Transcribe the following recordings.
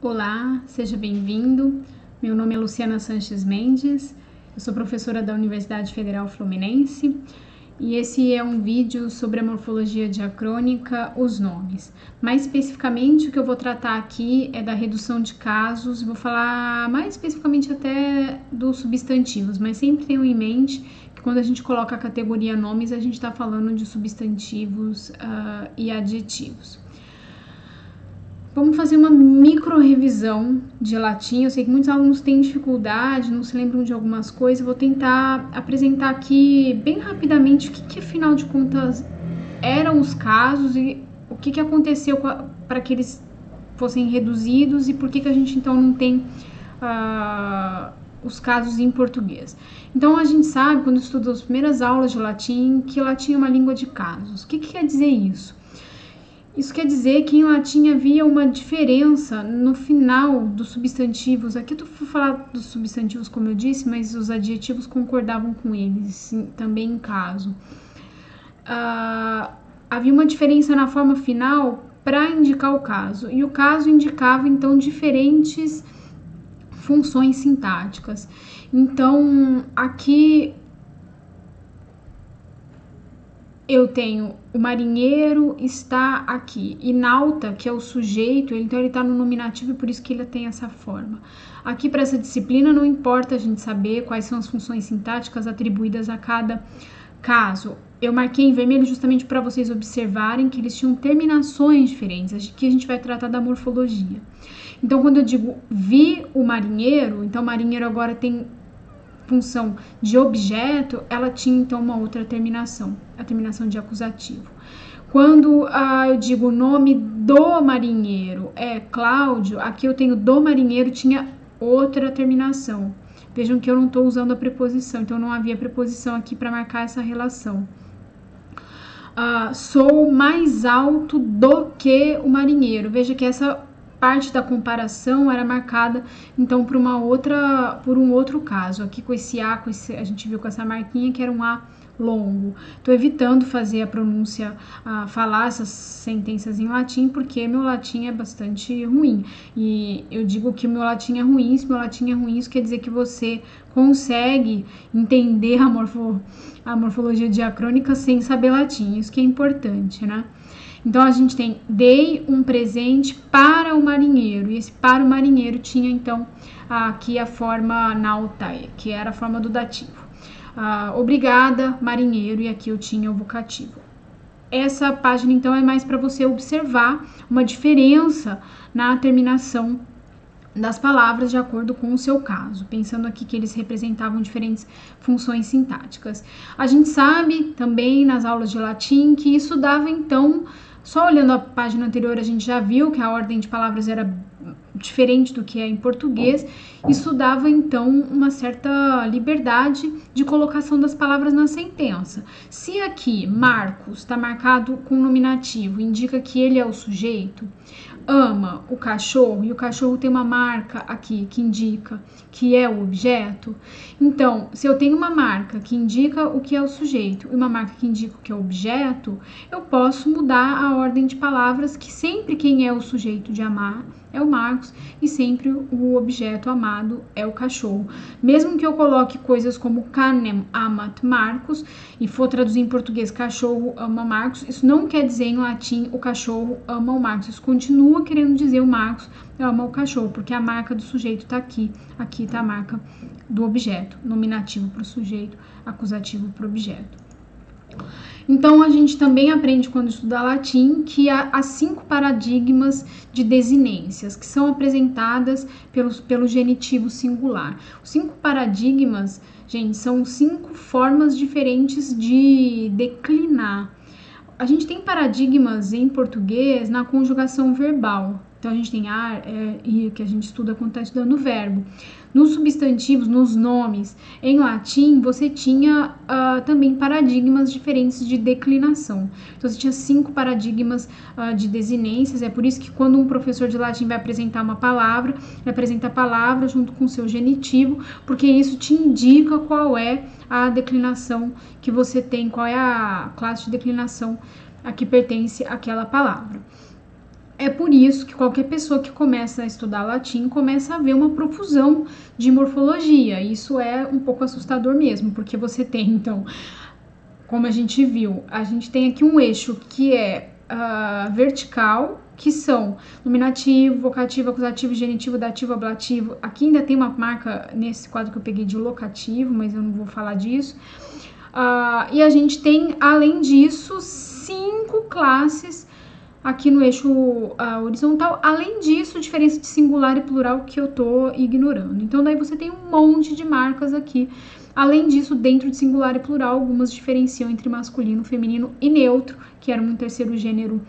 Olá, seja bem-vindo. Meu nome é Luciana Sanches Mendes, eu sou professora da Universidade Federal Fluminense e esse é um vídeo sobre a morfologia diacrônica, os nomes. Mais especificamente, o que eu vou tratar aqui é da redução de casos, vou falar mais especificamente até dos substantivos, mas sempre tenham em mente que quando a gente coloca a categoria nomes, a gente está falando de substantivos e adjetivos. Vamos fazer uma micro revisão de latim. Eu sei que muitos alunos têm dificuldade, não se lembram de algumas coisas. Vou tentar apresentar aqui bem rapidamente o que afinal de contas eram os casos e o que aconteceu para que eles fossem reduzidos e por que a gente então não tem os casos em português. Então a gente sabe, quando estuda as primeiras aulas de latim, que latim é uma língua de casos. O que quer dizer isso? Isso quer dizer que em latim havia uma diferença no final dos substantivos. Aqui eu vou falar dos substantivos, como eu disse, mas os adjetivos concordavam com eles, também em caso. Havia uma diferença na forma final para indicar o caso, e o caso indicava, então, diferentes funções sintáticas. Então, aqui eu tenho o marinheiro está aqui, e nauta, que é o sujeito, então ele está no nominativo e por isso que ele tem essa forma. Aqui para essa disciplina não importa a gente saber quais são as funções sintáticas atribuídas a cada caso. Eu marquei em vermelho justamente para vocês observarem que eles tinham terminações diferentes, aqui a gente vai tratar da morfologia. Então quando eu digo vi o marinheiro, então o marinheiro agora tem função de objeto, ela tinha então uma outra terminação, a terminação de acusativo. Quando eu digo o nome do marinheiro é Cláudio, aqui eu tenho do marinheiro, tinha outra terminação. Vejam que eu não estou usando a preposição, então não havia preposição aqui para marcar essa relação. Sou mais alto do que o marinheiro. Veja que essa parte da comparação era marcada então por um outro caso. Aqui com esse A, a gente viu com essa marquinha que era um A longo. Estou evitando fazer a pronúncia, falar essas sentenças em latim, porque meu latim é bastante ruim. E eu digo que meu latim é ruim, se meu latim é ruim, isso quer dizer que você consegue entender a morfologia diacrônica sem saber latim. Isso que é importante, né? Então, a gente tem, dei um presente para o marinheiro, e esse para o marinheiro tinha, então, aqui a forma nautae, que era a forma do dativo. Obrigada, marinheiro, e aqui eu tinha o vocativo. Essa página, então, é mais para você observar uma diferença na terminação das palavras de acordo com o seu caso, pensando aqui que eles representavam diferentes funções sintáticas. A gente sabe também nas aulas de latim que isso dava então, só olhando a página anterior a gente já viu que a ordem de palavras era diferente do que é em português, isso dava então uma certa liberdade de colocação das palavras na sentença. Se aqui Marcos está marcado com nominativo, indica que ele é o sujeito, ama o cachorro, e o cachorro tem uma marca aqui que indica que é o objeto. Então, se eu tenho uma marca que indica o que é o sujeito e uma marca que indica o que é o objeto, eu posso mudar a ordem de palavras, que sempre quem é o sujeito de amar é o Marcos e sempre o objeto amado é o cachorro. Mesmo que eu coloque coisas como canem amat Marcos e for traduzir em português cachorro ama Marcos, isso não quer dizer em latim o cachorro ama o Marcos, isso continua querendo dizer o Marcos ama o cachorro, porque a marca do sujeito está aqui, aqui está a marca do objeto, nominativo para o sujeito, acusativo para o objeto. Então, a gente também aprende, quando estuda latim, que há 5 paradigmas de desinências, que são apresentadas pelo genitivo singular. Os 5 paradigmas, gente, são 5 formas diferentes de declinar. A gente tem paradigmas em português na conjugação verbal. Então, a gente tem ar, ir, que a gente estuda quando está estudando o verbo. Nos substantivos, nos nomes, em latim, você tinha também paradigmas diferentes de declinação. Então, você tinha 5 paradigmas de desinências. É por isso que quando um professor de latim vai apresentar uma palavra, ele apresenta a palavra junto com o seu genitivo, porque isso te indica qual é a declinação que você tem, qual é a classe de declinação a que pertence aquela palavra. É por isso que qualquer pessoa que começa a estudar latim começa a ver uma profusão de morfologia. Isso é um pouco assustador mesmo, porque você tem, então, como a gente viu, a gente tem aqui um eixo que é vertical, que são nominativo, vocativo, acusativo, genitivo, dativo, ablativo. Aqui ainda tem uma marca nesse quadro que eu peguei de locativo, mas eu não vou falar disso. E a gente tem, além disso, 5 classes aqui no eixo horizontal. Além disso, diferença de singular e plural que eu tô ignorando. Então, daí você tem um monte de marcas aqui. Além disso, dentro de singular e plural, algumas diferenciam entre masculino, feminino e neutro, que era um terceiro gênero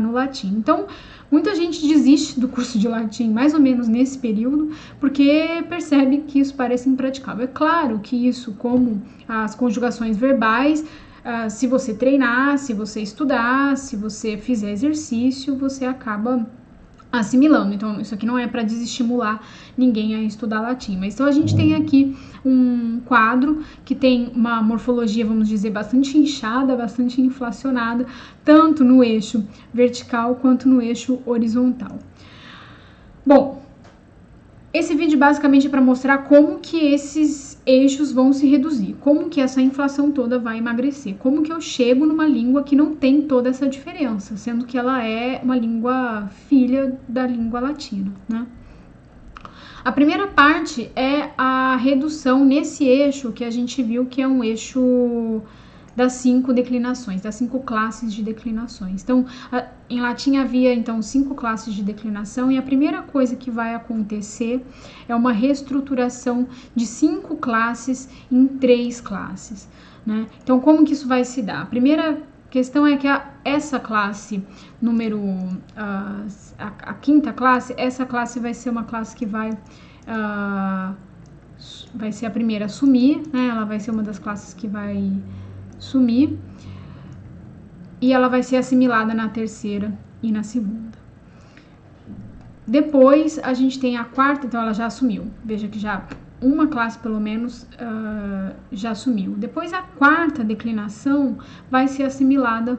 no latim. Então, muita gente desiste do curso de latim mais ou menos nesse período, porque percebe que isso parece impraticável. É claro que isso, como as conjugações verbais, se você treinar, se você estudar, se você fizer exercício, você acaba assimilando. Então, isso aqui não é para desestimular ninguém a estudar latim. Mas então a gente tem aqui um quadro que tem uma morfologia, vamos dizer, bastante inchada, bastante inflacionada, tanto no eixo vertical quanto no eixo horizontal. Bom, esse vídeo basicamente é para mostrar como que esses eixos vão se reduzir, como que essa inflação toda vai emagrecer, como que eu chego numa língua que não tem toda essa diferença, sendo que ela é uma língua filha da língua latina, né? A primeira parte é a redução nesse eixo que a gente viu que é um eixo das 5 declinações, das 5 classes de declinações. Então, em latim havia, então, 5 classes de declinação, e a primeira coisa que vai acontecer é uma reestruturação de 5 classes em 3 classes, né? Então, como que isso vai se dar? A primeira questão é que essa classe, a quinta classe, essa classe vai ser uma classe que vai ser a primeira a sumir, né? Ela vai ser uma das classes que vai sumir, e ela vai ser assimilada na terceira e na segunda. Depois a gente tem a quarta, então ela já assumiu. Veja que já uma classe pelo menos já assumiu. Depois a quarta declinação vai ser assimilada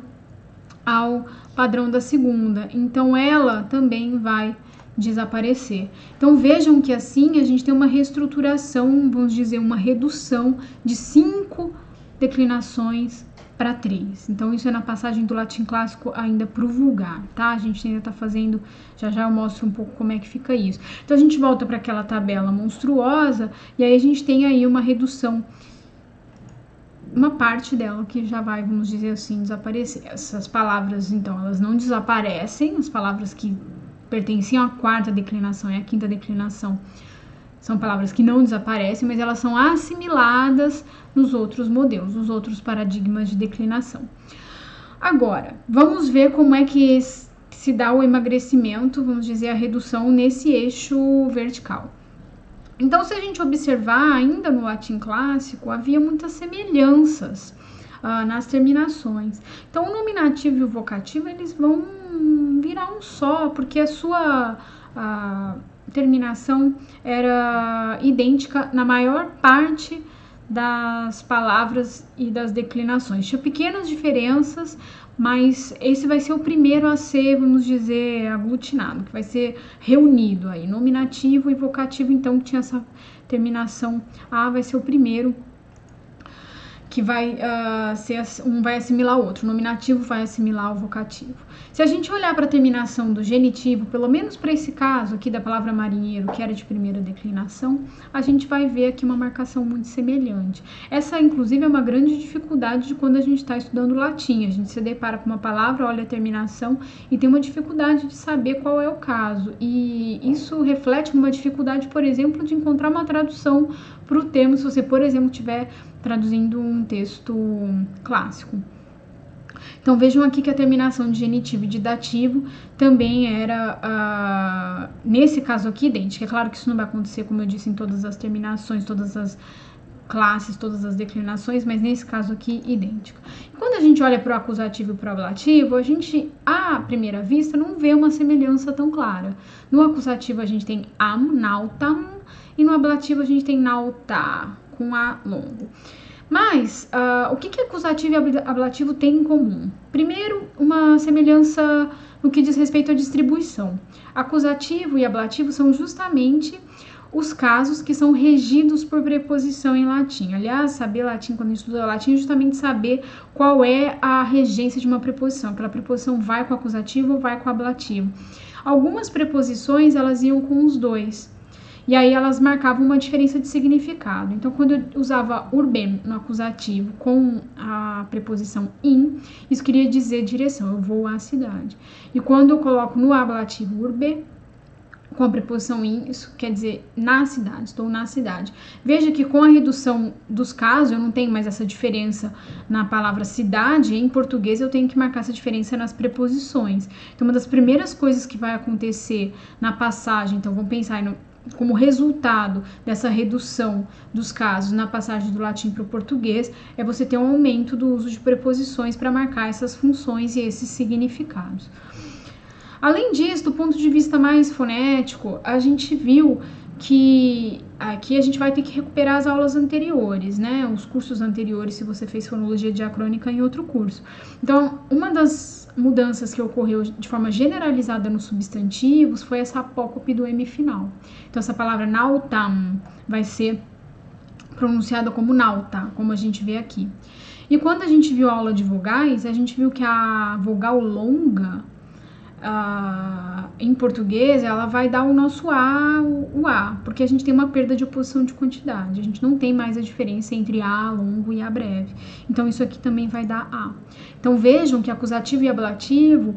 ao padrão da segunda, então ela também vai desaparecer. Então vejam que assim a gente tem uma reestruturação, vamos dizer, uma redução de 5 declinações para 3. Então isso é na passagem do latim clássico ainda para o vulgar, tá? A gente ainda está fazendo, já eu mostro um pouco como é que fica isso. Então a gente volta para aquela tabela monstruosa e aí a gente tem aí uma redução, uma parte dela que já vai, vamos dizer assim, desaparecer. Essas palavras, então, elas não desaparecem, as palavras que pertenciam à quarta declinação e à quinta declinação são palavras que não desaparecem, mas elas são assimiladas nos outros modelos, nos outros paradigmas de declinação. Agora, vamos ver como é que se dá o emagrecimento, vamos dizer, a redução nesse eixo vertical. Então, se a gente observar, ainda no latim clássico, havia muitas semelhanças nas terminações. Então, o nominativo e o vocativo, eles vão virar um só, porque a sua terminação era idêntica na maior parte das palavras e das declinações. Tinha pequenas diferenças, mas esse vai ser o primeiro a ser, vamos dizer, aglutinado, que vai ser reunido aí. Nominativo e vocativo, então, que tinha essa terminação A, vai ser o primeiro que vai um vai assimilar o outro, o nominativo vai assimilar o vocativo. Se a gente olhar para a terminação do genitivo, pelo menos para esse caso aqui da palavra marinheiro, que era de primeira declinação, a gente vai ver aqui uma marcação muito semelhante. Essa, inclusive, é uma grande dificuldade de quando a gente está estudando latim. A gente se depara com uma palavra, olha a terminação e tem uma dificuldade de saber qual é o caso. E isso reflete uma dificuldade, por exemplo, de encontrar uma tradução para o termo, se você, por exemplo, estiver traduzindo um texto clássico. Então, vejam aqui que a terminação de genitivo e de dativo também era, nesse caso aqui, idêntica. É claro que isso não vai acontecer, como eu disse, em todas as terminações, todas as classes, todas as declinações, mas nesse caso aqui, idêntica. E quando a gente olha para o acusativo e para o ablativo, a gente, à primeira vista, não vê uma semelhança tão clara. No acusativo, a gente tem am, nautam, e no ablativo, a gente tem nauta, com A longo. Mas, o que acusativo e ablativo têm em comum? Primeiro, uma semelhança no que diz respeito à distribuição. Acusativo e ablativo são justamente os casos que são regidos por preposição em latim. Aliás, saber latim, quando a gente estuda latim, é justamente saber qual é a regência de uma preposição. Aquela preposição vai com o acusativo ou vai com o ablativo. Algumas preposições, elas iam com os dois. E aí elas marcavam uma diferença de significado. Então, quando eu usava urbem no acusativo com a preposição in, isso queria dizer direção, eu vou à cidade. E quando eu coloco no ablativo urbe, com a preposição in, isso quer dizer na cidade, estou na cidade. Veja que com a redução dos casos, eu não tenho mais essa diferença na palavra cidade. Em português, eu tenho que marcar essa diferença nas preposições. Então, uma das primeiras coisas que vai acontecer na passagem, então vamos pensar como resultado dessa redução dos casos na passagem do latim para o português, é você ter um aumento do uso de preposições para marcar essas funções e esses significados. Além disso, do ponto de vista mais fonético, a gente viu que aqui a gente vai ter que recuperar as aulas anteriores, né? Os cursos anteriores, se você fez fonologia diacrônica em outro curso. Então, uma das mudanças que ocorreu de forma generalizada nos substantivos foi essa apócope do M final. Então, essa palavra nautam vai ser pronunciada como nauta, como a gente vê aqui. E quando a gente viu a aula de vogais, a gente viu que a vogal longa, em português, ela vai dar o nosso A, o A, porque a gente tem uma perda de oposição de quantidade, a gente não tem mais a diferença entre A longo e A breve, então isso aqui também vai dar A. Então vejam que acusativo e ablativo,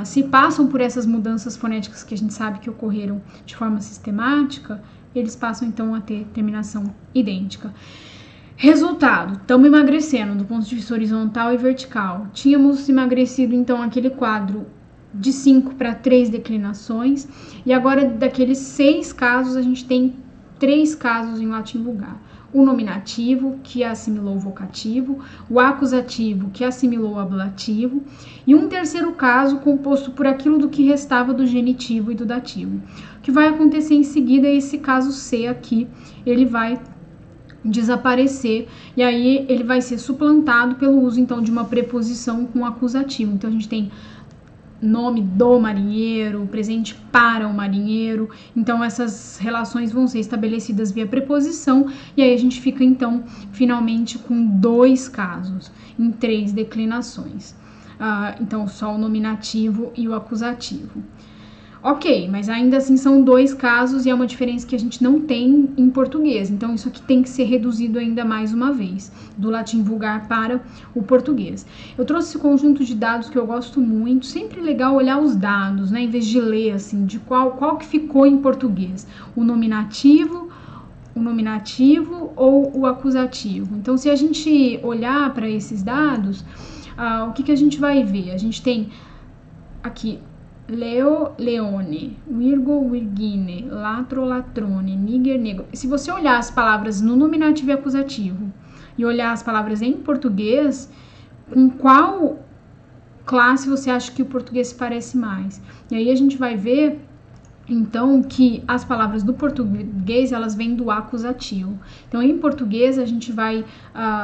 se passam por essas mudanças fonéticas que a gente sabe que ocorreram de forma sistemática, eles passam então a ter terminação idêntica. Resultado, estamos emagrecendo do ponto de vista horizontal e vertical. Tínhamos emagrecido então aquele quadro de 5 para 3 declinações, e agora daqueles 6 casos a gente tem 3 casos em latim vulgar. O nominativo, que assimilou o vocativo, o acusativo, que assimilou o ablativo, e um terceiro caso composto por aquilo do que restava do genitivo e do dativo. O que vai acontecer em seguida é esse caso C aqui, ele vai desaparecer, e aí ele vai ser suplantado pelo uso então de uma preposição com acusativo. Então a gente tem nome do marinheiro, presente para o marinheiro, então essas relações vão ser estabelecidas via preposição, e aí a gente fica então finalmente com 2 casos em 3 declinações, então só o nominativo e o acusativo. Ok, mas ainda assim são 2 casos e é uma diferença que a gente não tem em português. Então isso aqui tem que ser reduzido ainda mais uma vez, do latim vulgar para o português. Eu trouxe esse conjunto de dados que eu gosto muito, sempre legal olhar os dados, né, em vez de ler assim, de qual que ficou em português, o nominativo ou o acusativo. Então se a gente olhar para esses dados, o que a gente vai ver? A gente tem aqui Leo, leone, virgo, virgine, latro, latrone, niger, negro. Se você olhar as palavras no nominativo e acusativo e olhar as palavras em português, com qual classe você acha que o português se parece mais? E aí a gente vai ver então que as palavras do português, elas vêm do acusativo. Então em português a gente vai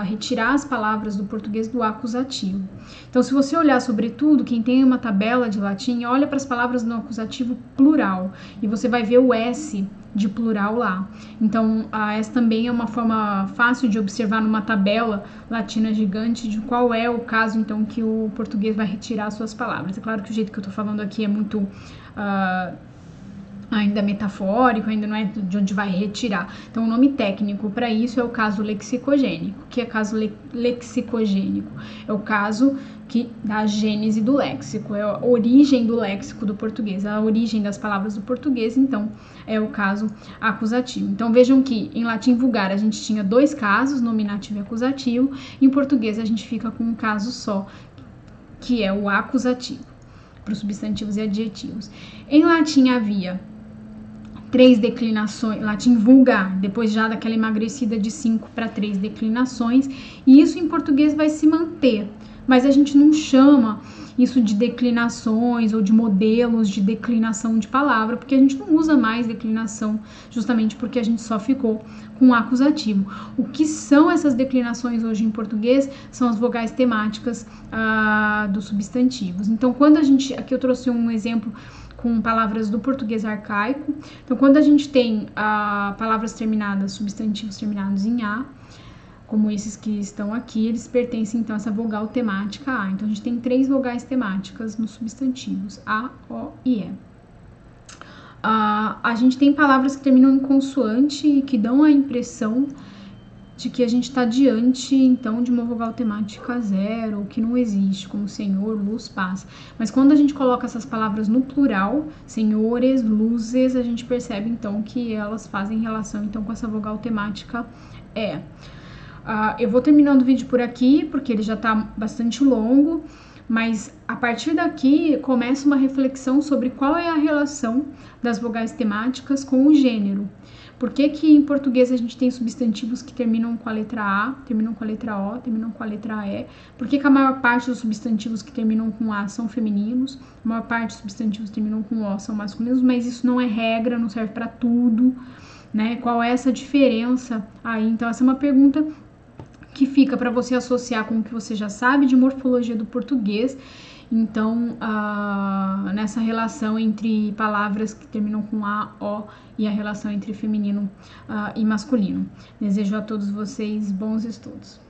retirar as palavras do português do acusativo. Então se você olhar sobretudo, quem tem uma tabela de latim, olha para as palavras no acusativo plural e você vai ver o S de plural lá. Então essa também é uma forma fácil de observar numa tabela latina gigante de qual é o caso então que o português vai retirar suas palavras. É claro que o jeito que eu tô falando aqui é muito ainda metafórico, ainda não é de onde vai retirar. Então, o nome técnico para isso é o caso lexicogênico. O que é caso lexicogênico? É o caso da gênese do léxico, é a origem do léxico do português, a origem das palavras do português, então, é o caso acusativo. Então, vejam que em latim vulgar a gente tinha 2 casos, nominativo e acusativo, e em português a gente fica com um caso só, que é o acusativo, para os substantivos e adjetivos. Em latim havia 3 declinações, latim vulgar, depois já daquela emagrecida de 5 para 3 declinações, e isso em português vai se manter, mas a gente não chama isso de declinações ou de modelos de declinação de palavra, porque a gente não usa mais declinação justamente porque a gente só ficou com o acusativo. O que são essas declinações hoje em português? São as vogais temáticas dos substantivos. Então, quando a gente... Aqui eu trouxe um exemplo com palavras do português arcaico. Então, quando a gente tem palavras terminadas, substantivos terminados em A, como esses que estão aqui, eles pertencem, então, a essa vogal temática A. Então, a gente tem 3 vogais temáticas nos substantivos, A, O e E. A gente tem palavras que terminam em consoante e que dão a impressão de que a gente está diante, então, de uma vogal temática zero, que não existe, como senhor, luz, paz. Mas quando a gente coloca essas palavras no plural, senhores, luzes, a gente percebe, então, que elas fazem relação, então, com essa vogal temática E. Eu vou terminando o vídeo por aqui, porque ele já está bastante longo, mas a partir daqui começa uma reflexão sobre qual é a relação das vogais temáticas com o gênero. Por que que em português a gente tem substantivos que terminam com a letra A, terminam com a letra O, terminam com a letra E? Por que que a maior parte dos substantivos que terminam com A são femininos? A maior parte dos substantivos que terminam com O são masculinos, mas isso não é regra, não serve para tudo, né? Qual é essa diferença aí? Então essa é uma pergunta que fica para você associar com o que você já sabe de morfologia do português. Então, nessa relação entre palavras que terminam com A, O e a relação entre feminino e masculino. Desejo a todos vocês bons estudos.